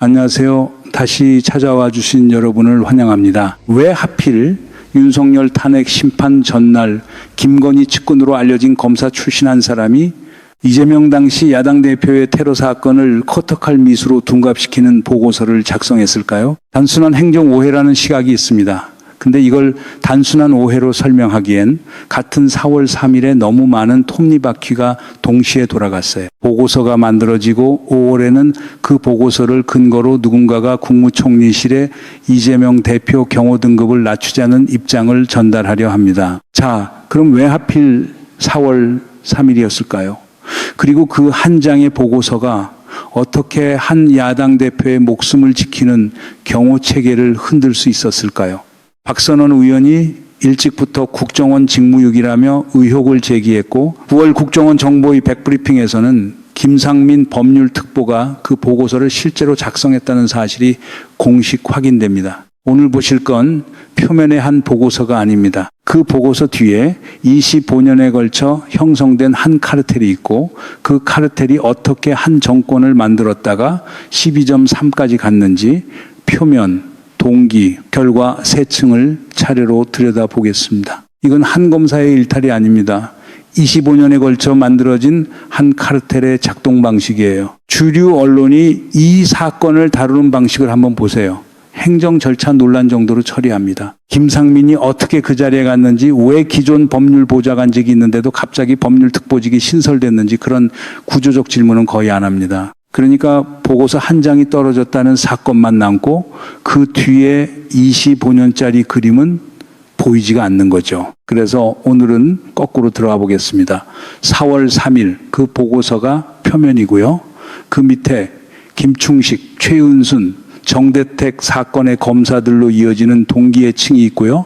안녕하세요. 다시 찾아와 주신 여러분을 환영합니다. 왜 하필 윤석열 탄핵 심판 전날 김건희 측근으로 알려진 검사 출신 한 사람이 이재명 당시 야당 대표의 테러 사건을 커터칼 미수로 둔갑시키는 보고서를 작성했을까요? 단순한 행정 오해라는 시각이 있습니다. 근데 이걸 단순한 오해로 설명하기엔 같은 4월 3일에 너무 많은 톱니바퀴가 동시에 돌아갔어요. 보고서가 만들어지고 5월에는 그 보고서를 근거로 누군가가 국무총리실에 이재명 대표 경호 등급을 낮추자는 입장을 전달하려 합니다. 자, 그럼 왜 하필 4월 3일이었을까요? 그리고 그 한 장의 보고서가 어떻게 한 야당 대표의 목숨을 지키는 경호 체계를 흔들 수 있었을까요? 박선원 의원이 일찍부터 국정원 직무유기라며 의혹을 제기했고 9월 국정원 정보위 백브리핑에서는 김상민 법률특보가 그 보고서를 실제로 작성했다는 사실이 공식 확인됩니다. 오늘 보실 건 표면의 한 보고서가 아닙니다. 그 보고서 뒤에 25년에 걸쳐 형성된 한 카르텔이 있고 그 카르텔이 어떻게 한 정권을 만들었다가 12.3까지 갔는지 표면, 동기, 결과 세 층을 차례로 들여다보겠습니다. 이건 한 검사의 일탈이 아닙니다. 25년에 걸쳐 만들어진 한 카르텔의 작동 방식이에요. 주류 언론이 이 사건을 다루는 방식을 한번 보세요. 행정 절차 논란 정도로 처리합니다. 김상민이 어떻게 그 자리에 갔는지, 왜 기존 법률 보좌관직이 있는데도 갑자기 법률특보직이 신설됐는지 그런 구조적 질문은 거의 안 합니다. 그러니까 보고서 한 장이 떨어졌다는 사건만 남고 그 뒤에 25년짜리 그림은 보이지가 않는 거죠. 그래서 오늘은 거꾸로 들어가 보겠습니다. 4월 3일 그 보고서가 표면이고요. 그 밑에 김충식, 최은순, 정대택 사건의 검사들로 이어지는 동기의 층이 있고요.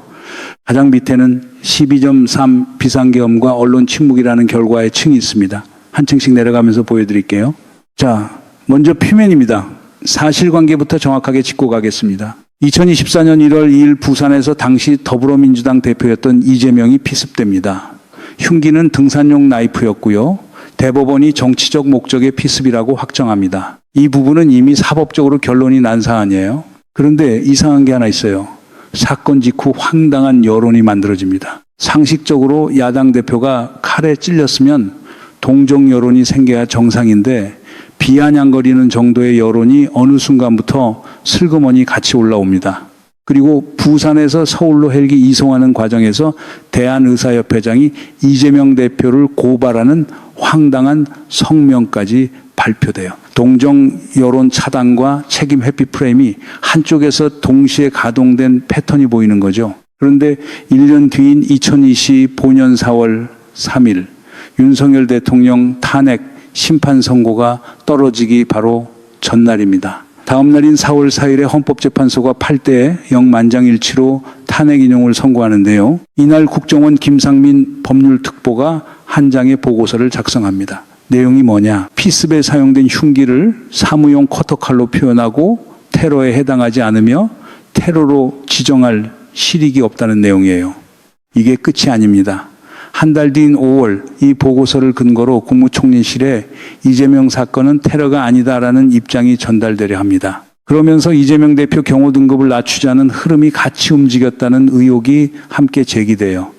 가장 밑에는 12.3 비상계엄과 언론 침묵이라는 결과의 층이 있습니다. 한 층씩 내려가면서 보여드릴게요. 자, 먼저 표면입니다. 사실관계부터 정확하게 짚고 가겠습니다. 2024년 1월 2일 부산에서 당시 더불어민주당 대표였던 이재명이 피습됩니다. 흉기는 등산용 나이프였고요. 대법원이 정치적 목적의 피습이라고 확정합니다. 이 부분은 이미 사법적으로 결론이 난 사안이에요. 그런데 이상한 게 하나 있어요. 사건 직후 황당한 여론이 만들어집니다. 상식적으로 야당 대표가 칼에 찔렸으면 동정 여론이 생겨야 정상인데 비아냥거리는 정도의 여론이 어느 순간부터 슬그머니 같이 올라옵니다. 그리고 부산에서 서울로 헬기 이송하는 과정에서 대한의사협회장이 이재명 대표를 고발하는 황당한 성명까지 발표돼요. 동정 여론 차단과 책임 회피 프레임이 한쪽에서 동시에 가동된 패턴이 보이는 거죠. 그런데 1년 뒤인 2025년 4월 3일 윤석열 대통령 탄핵 심판 선고가 떨어지기 바로 전날입니다. 다음 날인 4월 4일에 헌법재판소가 8대 0 만장일치로 탄핵 인용을 선고하는데요. 이날 국정원 김상민 법률특보가 한 장의 보고서를 작성합니다. 내용이 뭐냐? 피습에 사용된 흉기를 사무용 커터칼로 표현하고 테러에 해당하지 않으며 테러로 지정할 실익이 없다는 내용이에요. 이게 끝이 아닙니다. 한 달 뒤인 5월 이 보고서를 근거로 국무총리실에 이재명 사건은 테러가 아니다라는 입장이 전달되려 합니다. 그러면서 이재명 대표 경호 등급을 낮추자는 흐름이 같이 움직였다는 의혹이 함께 제기돼요.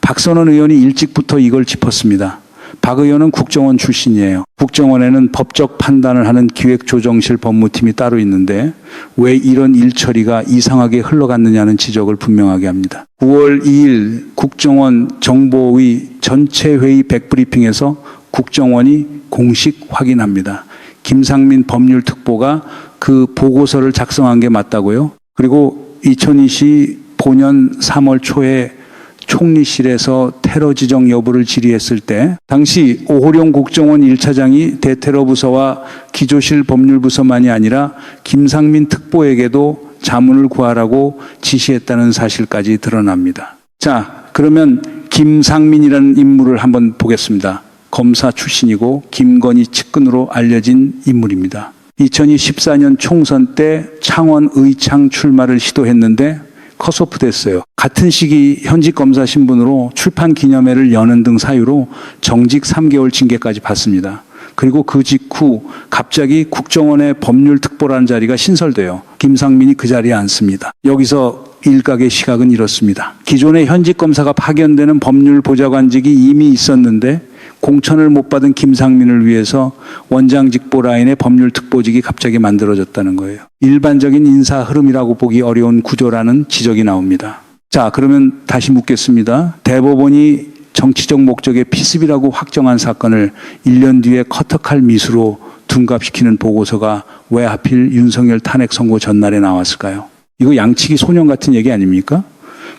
박선원 의원이 일찍부터 이걸 짚었습니다. 박 의원은 국정원 출신이에요. 국정원에는 법적 판단을 하는 기획조정실 법무팀이 따로 있는데 왜 이런 일처리가 이상하게 흘러갔느냐는 지적을 분명하게 합니다. 9월 2일 국정원 정보위 전체 회의 백브리핑에서 국정원이 공식 확인합니다. 김상민 법률특보가 그 보고서를 작성한 게 맞다고요. 그리고 2025년 3월 초에 총리실에서 테러 지정 여부를 질의했을 때 당시 오호령 국정원 1차장이 대테러부서와 기조실 법률부서만이 아니라 김상민 특보에게도 자문을 구하라고 지시했다는 사실까지 드러납니다. 자, 그러면 김상민이라는 인물을 한번 보겠습니다. 검사 출신이고 김건희 측근으로 알려진 인물입니다. 2014년 총선 때 창원 의창 출마를 시도했는데 컷오프 됐어요. 같은 시기 현직 검사 신분으로 출판 기념회를 여는 등 사유로 정직 3개월 징계까지 받습니다. 그리고 그 직후 갑자기 국정원의 법률특보라는 자리가 신설돼요. 김상민이 그 자리에 앉습니다. 여기서 일각의 시각은 이렇습니다. 기존의 현직 검사가 파견되는 법률보좌관직이 이미 있었는데 공천을 못 받은 김상민을 위해서 원장직보 라인의 법률특보직이 갑자기 만들어졌다는 거예요. 일반적인 인사 흐름이라고 보기 어려운 구조라는 지적이 나옵니다. 자, 그러면 다시 묻겠습니다. 대법원이 정치적 목적의 피습이라고 확정한 사건을 1년 뒤에 커터칼 미수로 둔갑시키는 보고서가 왜 하필 윤석열 탄핵 선고 전날에 나왔을까요? 이거 양치기 소년 같은 얘기 아닙니까?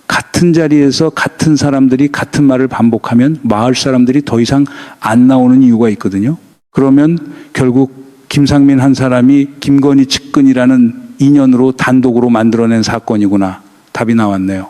같은 자리에서 같은 사람들이 같은 말을 반복하면 마을 사람들이 더 이상 안 나오는 이유가 있거든요. 그러면 결국 김상민 한 사람이 김건희 측근이라는 인연으로 단독으로 만들어낸 사건이구나. 답이 나왔네요.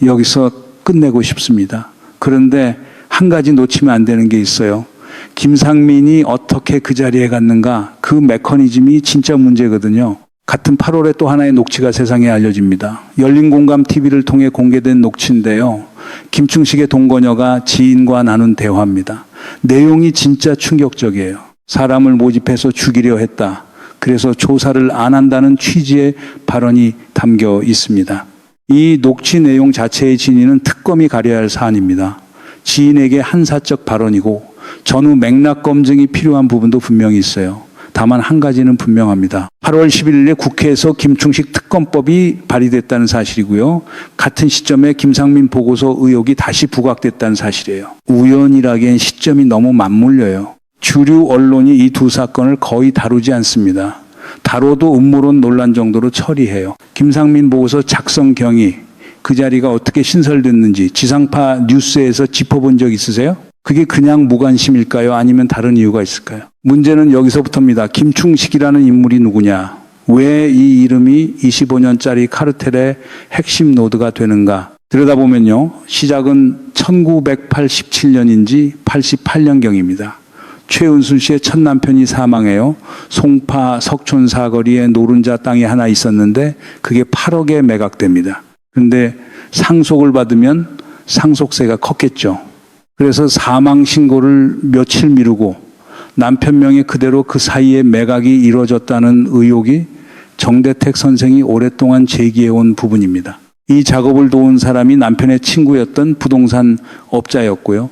여기서 끝내고 싶습니다. 그런데 한 가지 놓치면 안 되는 게 있어요. 김상민이 어떻게 그 자리에 갔는가, 그 메커니즘이 진짜 문제거든요. 같은 8월에 또 하나의 녹취가 세상에 알려집니다. 열린공감TV를 통해 공개된 녹취인데요. 김충식의 동거녀가 지인과 나눈 대화입니다. 내용이 진짜 충격적이에요. 사람을 모집해서 죽이려 했다. 그래서 조사를 안 한다는 취지의 발언이 담겨 있습니다. 이 녹취 내용 자체의 진위는 특검이 가려야 할 사안입니다. 지인에게 한사적 발언이고 전후 맥락 검증이 필요한 부분도 분명히 있어요. 다만 한 가지는 분명합니다. 8월 11일에 국회에서 김충식 특검법이 발의됐다는 사실이고요. 같은 시점에 김상민 보고서 의혹이 다시 부각됐다는 사실이에요. 우연이라기엔 시점이 너무 맞물려요. 주류 언론이 이 두 사건을 거의 다루지 않습니다. 다뤄도 음모론 논란 정도로 처리해요. 김상민 보고서 작성 경위, 그 자리가 어떻게 신설됐는지 지상파 뉴스에서 짚어본 적 있으세요? 그게 그냥 무관심일까요? 아니면 다른 이유가 있을까요? 문제는 여기서부터입니다. 김충식이라는 인물이 누구냐? 왜 이 이름이 25년짜리 카르텔의 핵심 노드가 되는가? 들여다보면요. 시작은 1987년인지 88년경입니다. 최은순 씨의 첫 남편이 사망해요. 송파 석촌 사거리에 노른자 땅이 하나 있었는데 그게 8억에 매각됩니다. 그런데 상속을 받으면 상속세가 컸겠죠. 그래서 사망 신고를 며칠 미루고 남편 명의 그대로 그 사이에 매각이 이루어졌다는 의혹이 정대택 선생이 오랫동안 제기해온 부분입니다. 이 작업을 도운 사람이 남편의 친구였던 부동산 업자였고요.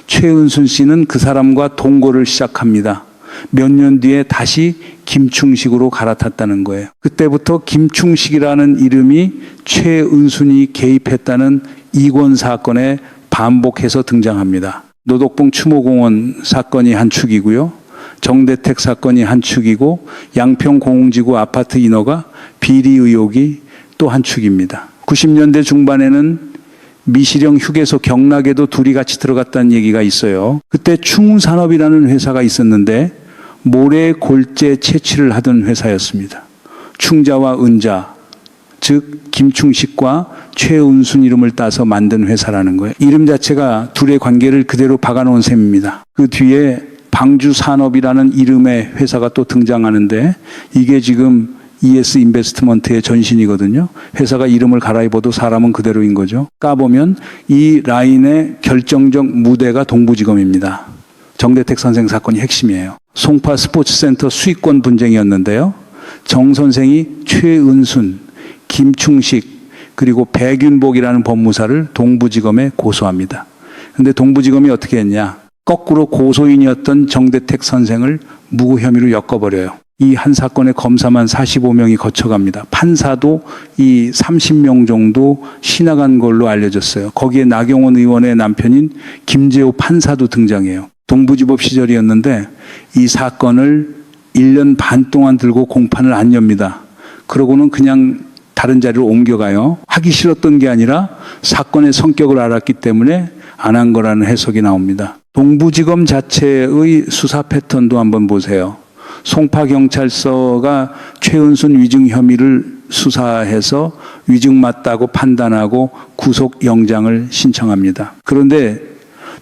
최은순 씨는 그 사람과 동거를 시작합니다. 몇 년 뒤에 다시 김충식으로 갈아탔다는 거예요. 그때부터 김충식이라는 이름이 최은순이 개입했다는 이권 사건에 반복해서 등장합니다. 노덕봉 추모공원 사건이 한 축이고요. 정대택 사건이 한 축이고 양평 공공지구 아파트 인허가 비리 의혹이 또 한 축입니다. 90년대 중반에는 미시령 휴게소 경락에도 둘이 같이 들어갔다는 얘기가 있어요. 그때 충산업이라는 회사가 있었는데 모래 골재 채취를 하던 회사였습니다. 충자와 은자, 즉 김충식과 최은순 이름을 따서 만든 회사라는 거예요. 이름 자체가 둘의 관계를 그대로 박아놓은 셈입니다. 그 뒤에 방주산업이라는 이름의 회사가 또 등장하는데 이게 지금 ES 인베스트먼트의 전신이거든요. 회사가 이름을 갈아입어도 사람은 그대로인 거죠. 까보면 이 라인의 결정적 무대가 동부지검입니다. 정대택 선생 사건이 핵심이에요. 송파 스포츠센터 수익권 분쟁이었는데요. 정 선생이 최은순, 김충식, 그리고 백윤복이라는 법무사를 동부지검에 고소합니다. 그런데 동부지검이 어떻게 했냐. 거꾸로 고소인이었던 정대택 선생을 무고 혐의로 엮어버려요. 이 한 사건의 검사만 45명이 거쳐갑니다. 판사도 이 30명 정도 신나간 걸로 알려졌어요. 거기에 나경원 의원의 남편인 김재호 판사도 등장해요. 동부지법 시절이었는데 이 사건을 1년 반 동안 들고 공판을 안 엽니다. 그러고는 그냥 다른 자리로 옮겨가요. 하기 싫었던 게 아니라 사건의 성격을 알았기 때문에 안 한 거라는 해석이 나옵니다. 동부지검 자체의 수사 패턴도 한번 보세요. 송파경찰서가 최은순 위증 혐의를 수사해서 위증 맞다고 판단하고 구속영장을 신청합니다. 그런데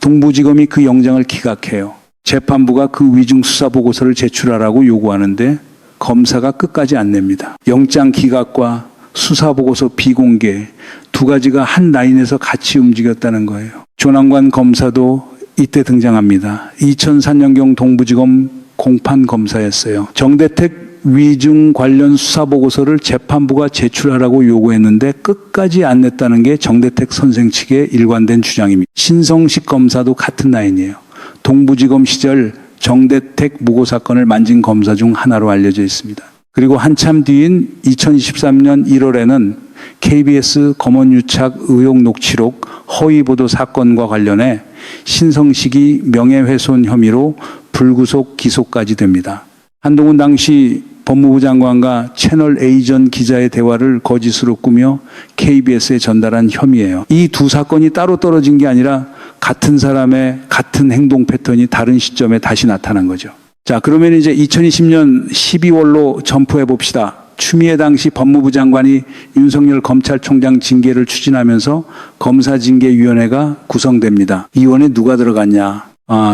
동부지검이 그 영장을 기각해요. 재판부가 그 위증 수사 보고서를 제출하라고 요구하는데 검사가 끝까지 안 냅니다. 영장 기각과 수사 보고서 비공개 두 가지가 한 라인에서 같이 움직였다는 거예요. 조남관 검사도 이때 등장합니다. 2004년경 동부지검 공판 검사였어요. 정대택 위증 관련 수사 보고서를 재판부가 제출하라고 요구했는데 끝까지 안 냈다는 게 정대택 선생 측의 일관된 주장입니다. 신성식 검사도 같은 라인이에요. 동부지검 시절 정대택 무고 사건을 만진 검사 중 하나로 알려져 있습니다. 그리고 한참 뒤인 2023년 1월에는 KBS 검언유착 의혹 녹취록 허위보도 사건과 관련해 신성식이 명예훼손 혐의로 불구속 기소까지 됩니다. 한동훈 당시 법무부 장관과 채널 A 전 기자의 대화를 거짓으로 꾸며 KBS에 전달한 혐의예요. 이 두 사건이 따로 떨어진 게 아니라 같은 사람의 같은 행동 패턴이 다른 시점에 다시 나타난 거죠. 자, 그러면 이제 2020년 12월로 점프해 봅시다. 추미애 당시 법무부 장관이 윤석열 검찰총장 징계를 추진하면서 검사징계위원회가 구성됩니다. 이 위원회 누가 들어갔냐?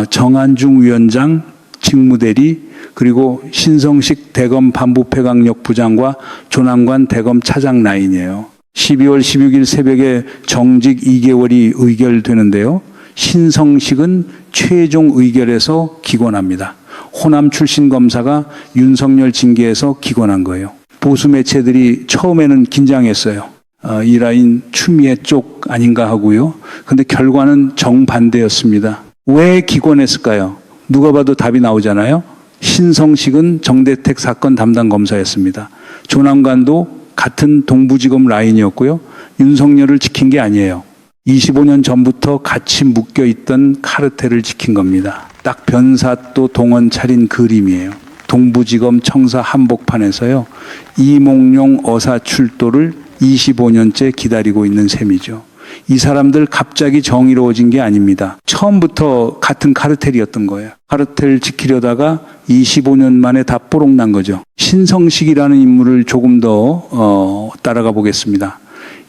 정한중 위원장, 직무대리, 그리고 신성식 대검 반부패강력 부장과 조남관 대검 차장 라인이에요. 12월 16일 새벽에 정직 2개월이 의결되는데요. 신성식은 최종 의결에서 기권합니다. 호남 출신 검사가 윤석열 징계에서 기권한 거예요. 보수 매체들이 처음에는 긴장했어요. 이 라인 추미애 쪽 아닌가 하고요. 근데 결과는 정반대였습니다. 왜 기권했을까요? 누가 봐도 답이 나오잖아요. 신성식은 정대택 사건 담당 검사였습니다. 조남관도 같은 동부지검 라인이었고요. 윤석열을 지킨 게 아니에요. 25년 전부터 같이 묶여있던 카르텔을 지킨 겁니다. 딱 변사또 동원 차린 그림이에요. 동부지검 청사 한복판에서요. 이몽룡 어사 출도를 25년째 기다리고 있는 셈이죠. 이 사람들 갑자기 정의로워진 게 아닙니다. 처음부터 같은 카르텔이었던 거예요. 카르텔 지키려다가 25년 만에 다 뽀록 난 거죠. 신성식이라는 인물을 조금 더 따라가 보겠습니다.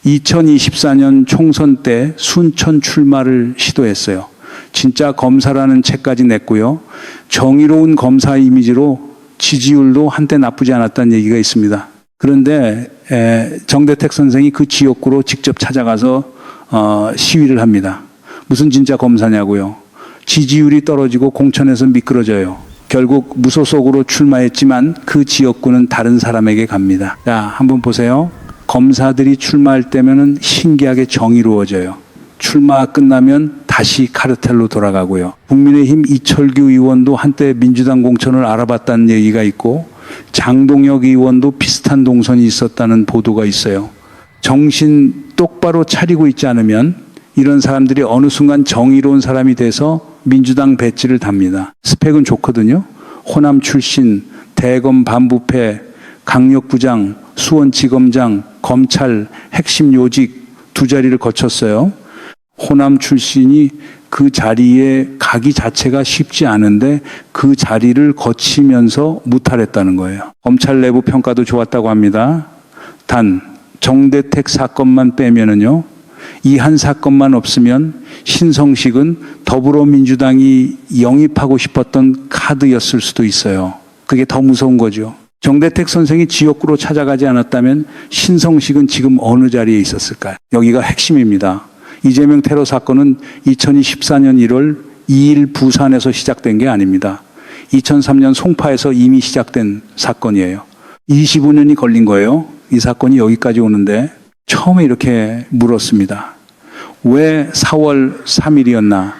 2024년 총선 때 순천 출마를 시도했어요. 진짜 검사라는 책까지 냈고요. 정의로운 검사 이미지로 지지율도 한때 나쁘지 않았다는 얘기가 있습니다. 그런데 정대택 선생이 그 지역구로 직접 찾아가서 시위를 합니다. 무슨 진짜 검사냐고요. 지지율이 떨어지고 공천에서 미끄러져요. 결국 무소속으로 출마했지만 그 지역구는 다른 사람에게 갑니다. 자, 한번 보세요. 검사들이 출마할 때면은 신기하게 정의로워져요. 출마 끝나면 다시 카르텔로 돌아가고요. 국민의힘 이철규 의원도 한때 민주당 공천을 알아봤다는 얘기가 있고 장동혁 의원도 비슷한 동선이 있었다는 보도가 있어요. 정신 똑바로 차리고 있지 않으면 이런 사람들이 어느 순간 정의로운 사람이 돼서 민주당 배지를 답니다. 스펙은 좋거든요. 호남 출신, 대검 반부패, 강력부장, 수원지검장, 검찰, 핵심 요직 두 자리를 거쳤어요. 호남 출신이 그 자리에 가기 자체가 쉽지 않은데 그 자리를 거치면서 무탈했다는 거예요. 검찰 내부 평가도 좋았다고 합니다. 단 정대택 사건만 빼면은요. 이 한 사건만 없으면 신성식은 더불어민주당이 영입하고 싶었던 카드였을 수도 있어요. 그게 더 무서운 거죠. 정대택 선생이 지역구로 찾아가지 않았다면 신성식은 지금 어느 자리에 있었을까요? 여기가 핵심입니다. 이재명 테러 사건은 2014년 1월 2일 부산에서 시작된 게 아닙니다. 2003년 송파에서 이미 시작된 사건이에요. 25년이 걸린 거예요. 이 사건이 여기까지 오는데 처음에 이렇게 물었습니다. 왜 4월 3일이었나?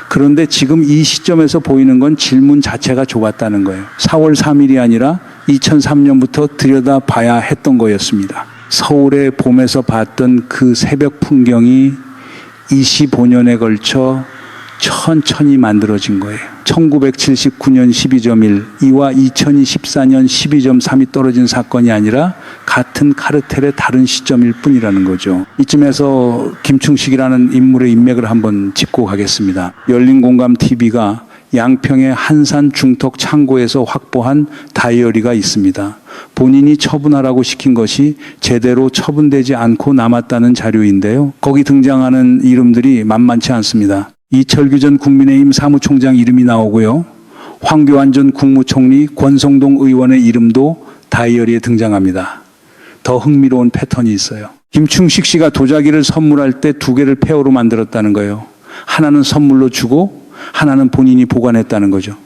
그런데 지금 이 시점에서 보이는 건 질문 자체가 좁았다는 거예요. 4월 3일이 아니라 2003년부터 들여다봐야 했던 거였습니다. 서울의 봄에서 봤던 그 새벽 풍경이 25년에 걸쳐 천천히 만들어진 거예요. 1979년 12.1 이와 2024년 12.3이 떨어진 사건이 아니라 같은 카르텔의 다른 시점일 뿐이라는 거죠. 이쯤에서 김충식이라는 인물의 인맥을 한번 짚고 가겠습니다. 열린공감TV가 양평의 한산 중턱 창고에서 확보한 다이어리가 있습니다. 본인이 처분하라고 시킨 것이 제대로 처분되지 않고 남았다는 자료인데요. 거기 등장하는 이름들이 만만치 않습니다. 이철규 전 국민의힘 사무총장 이름이 나오고요. 황교안 전 국무총리, 권성동 의원의 이름도 다이어리에 등장합니다. 더 흥미로운 패턴이 있어요. 김충식 씨가 도자기를 선물할 때 두 개를 페어로 만들었다는 거예요. 하나는 선물로 주고 하나는 본인이 보관했다는 거죠.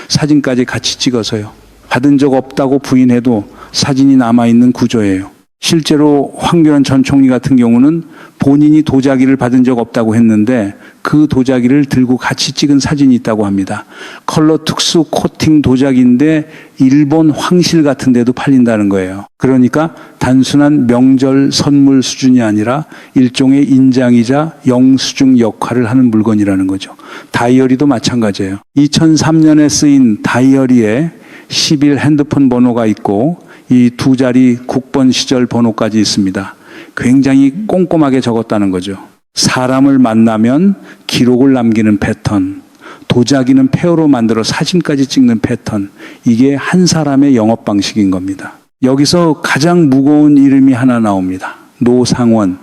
사진까지 같이 찍어서요. 받은 적 없다고 부인해도 사진이 남아있는 구조예요. 실제로 황교안 전 총리 같은 경우는 본인이 도자기를 받은 적 없다고 했는데 그 도자기를 들고 같이 찍은 사진이 있다고 합니다. 컬러 특수 코팅 도자기인데 일본 황실 같은 데도 팔린다는 거예요. 그러니까 단순한 명절 선물 수준이 아니라 일종의 인장이자 영수증 역할을 하는 물건이라는 거죠. 다이어리도 마찬가지예요. 2003년에 쓰인 다이어리에 10일 핸드폰 번호가 있고 이 두 자리 국번 시절 번호까지 있습니다. 굉장히 꼼꼼하게 적었다는 거죠. 사람을 만나면 기록을 남기는 패턴, 도자기는 폐허로 만들어 사진까지 찍는 패턴, 이게 한 사람의 영업 방식인 겁니다. 여기서 가장 무거운 이름이 하나 나옵니다. 노상원,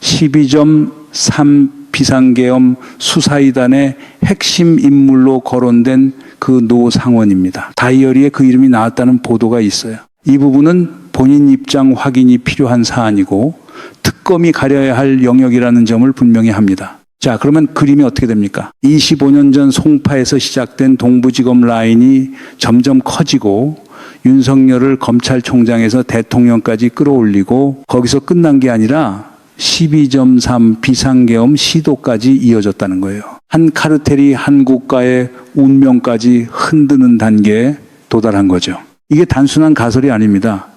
12.3 비상계엄 수사이단의 핵심 인물로 거론된 그 노상원입니다. 다이어리에 그 이름이 나왔다는 보도가 있어요. 이 부분은 본인 입장 확인이 필요한 사안이고 특검이 가려야 할 영역이라는 점을 분명히 합니다. 자, 그러면 그림이 어떻게 됩니까? 25년 전 송파에서 시작된 동부지검 라인이 점점 커지고 윤석열을 검찰총장에서 대통령까지 끌어올리고 거기서 끝난 게 아니라 12.3 비상계엄 시도까지 이어졌다는 거예요. 한 카르텔이 한 국가의 운명까지 흔드는 단계에 도달한 거죠. 이게 단순한 가설이 아닙니다.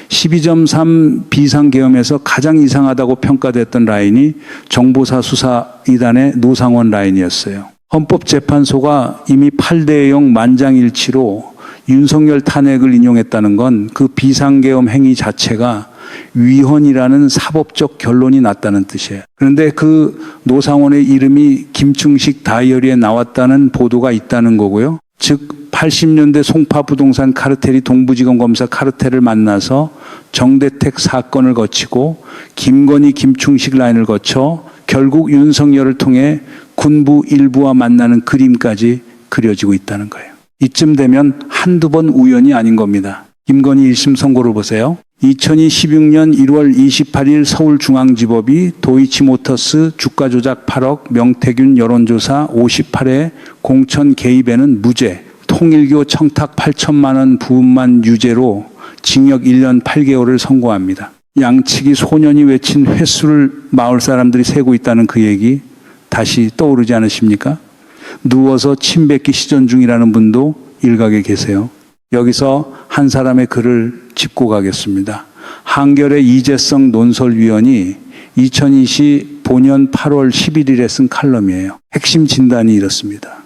12.3 비상계엄에서 가장 이상하다고 평가됐던 라인이 정보사 수사 2단의 노상원 라인이었어요. 헌법재판소가 이미 8대 0 만장일치로 윤석열 탄핵을 인용했다는 건 그 비상계엄 행위 자체가 위헌이라는 사법적 결론이 났다는 뜻이에요. 그런데 그 노상원의 이름이 김충식 다이어리에 나왔다는 보도가 있다는 거고요. 즉 80년대 송파 부동산 카르텔이 동부지검 검사 카르텔을 만나서 정대택 사건을 거치고 김건희 김충식 라인을 거쳐 결국 윤석열을 통해 군부 일부와 만나는 그림까지 그려지고 있다는 거예요. 이쯤 되면 한두 번 우연이 아닌 겁니다. 김건희 1심 선고를 보세요. 2016년 1월 28일 서울중앙지법이 도이치모터스 주가 조작 8억, 명태균 여론조사 58회 공천 개입에는 무죄, 통일교 청탁 8천만 원 부분만 유죄로 징역 1년 8개월을 선고합니다. 양측이 소년이 외친 횟수를 마을 사람들이 세고 있다는 그 얘기 다시 떠오르지 않으십니까? 누워서 침 뱉기 시전 중이라는 분도 일각에 계세요. 여기서 한 사람의 글을 짚고 가겠습니다. 한겨레 이재성 논설위원이 2020 본년 8월 11일에 쓴 칼럼이에요. 핵심 진단이 이렇습니다.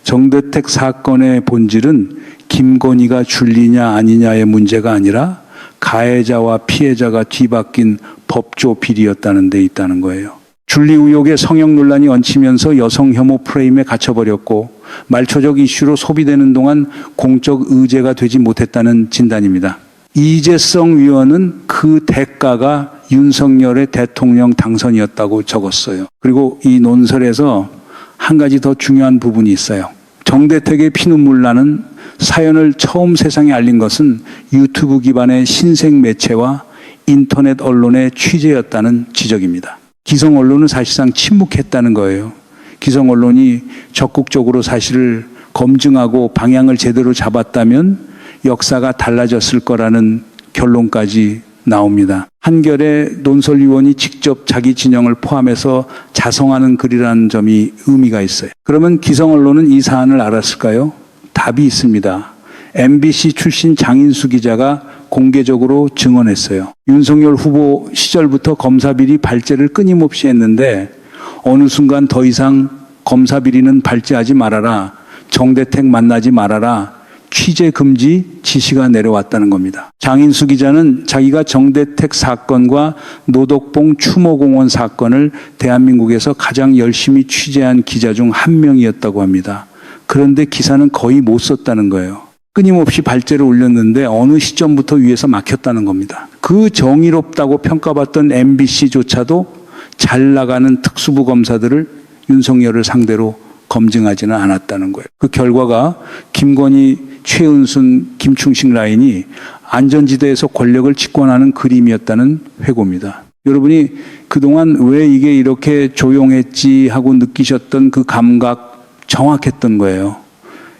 정대택 사건의 본질은 김건희가 줄리냐 아니냐의 문제가 아니라 가해자와 피해자가 뒤바뀐 법조 비리였다는 데 있다는 거예요. 줄리 의혹의 성형 논란이 얹히면서 여성 혐오 프레임에 갇혀버렸고 말초적 이슈로 소비되는 동안 공적 의제가 되지 못했다는 진단입니다. 이재성 위원은 그 대가가 윤석열의 대통령 당선이었다고 적었어요. 그리고 이 논설에서 한 가지 더 중요한 부분이 있어요. 정대택의 피눈물 나는 사연을 처음 세상에 알린 것은 유튜브 기반의 신생 매체와 인터넷 언론의 취재였다는 지적입니다. 기성 언론은 사실상 침묵했다는 거예요. 기성 언론이 적극적으로 사실을 검증하고 방향을 제대로 잡았다면 역사가 달라졌을 거라는 결론까지 나옵니다. 한겨레 논설위원이 직접 자기 진영을 포함해서 자성하는 글이라는 점이 의미가 있어요. 그러면 기성 언론은 이 사안을 알았을까요? 답이 있습니다. MBC 출신 장인수 기자가 공개적으로 증언했어요. 윤석열 후보 시절부터 검사비리 발제를 끊임없이 했는데 어느 순간 더 이상 검사비리는 발제하지 말아라. 정대택 만나지 말아라. 취재 금지 지시가 내려왔다는 겁니다. 장인수 기자는 자기가 정대택 사건과 노덕봉 추모공원 사건을 대한민국에서 가장 열심히 취재한 기자 중 한 명이었다고 합니다. 그런데 기사는 거의 못 썼다는 거예요. 끊임없이 발제를 올렸는데 어느 시점부터 위에서 막혔다는 겁니다. 그 정의롭다고 평가받던 MBC조차도 잘 나가는 특수부 검사들을 윤석열을 상대로 검증하지는 않았다는 거예요. 그 결과가 김건희, 최은순, 김충식 라인이 안전지대에서 권력을 집권하는 그림이었다는 회고입니다. 여러분이 그동안 왜 이게 이렇게 조용했지 하고 느끼셨던 그 감각 정확했던 거예요.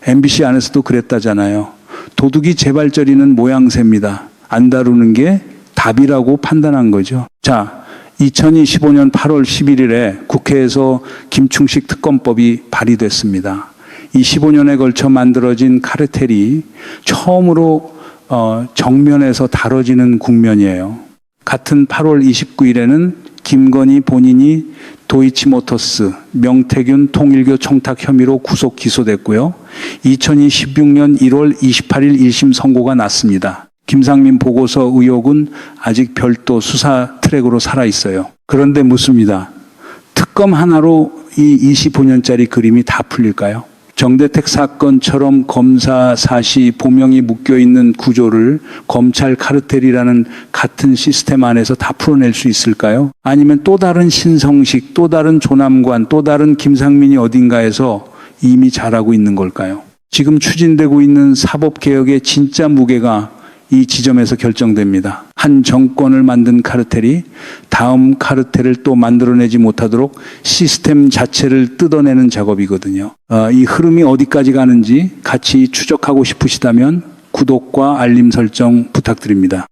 MBC 안에서도 그랬다잖아요. 도둑이 재발저리는 모양새입니다. 안 다루는 게 답이라고 판단한 거죠. 자, 2025년 8월 11일에 국회에서 김충식 특검법이 발의됐습니다. 이 15년에 걸쳐 만들어진 카르텔이 처음으로 정면에서 다뤄지는 국면이에요. 같은 8월 29일에는 김건희 본인이 도이치모터스, 명태균 통일교 청탁 혐의로 구속 기소됐고요. 2026년 1월 28일 1심 선고가 났습니다. 김상민 보고서 의혹은 아직 별도 수사 트랙으로 살아있어요. 그런데 묻습니다. 특검 하나로 이 25년짜리 그림이 다 풀릴까요? 정대택 사건처럼 검사 사시 보명이 묶여있는 구조를 검찰 카르텔이라는 같은 시스템 안에서 다 풀어낼 수 있을까요? 아니면 또 다른 신성식, 또 다른 조남관, 또 다른 김상민이 어딘가에서 이미 잘하고 있는 걸까요? 지금 추진되고 있는 사법개혁의 진짜 무게가 이 지점에서 결정됩니다. 한 정권을 만든 카르텔이 다음 카르텔을 또 만들어내지 못하도록 시스템 자체를 뜯어내는 작업이거든요. 이 흐름이 어디까지 가는지 같이 추적하고 싶으시다면 구독과 알림 설정 부탁드립니다.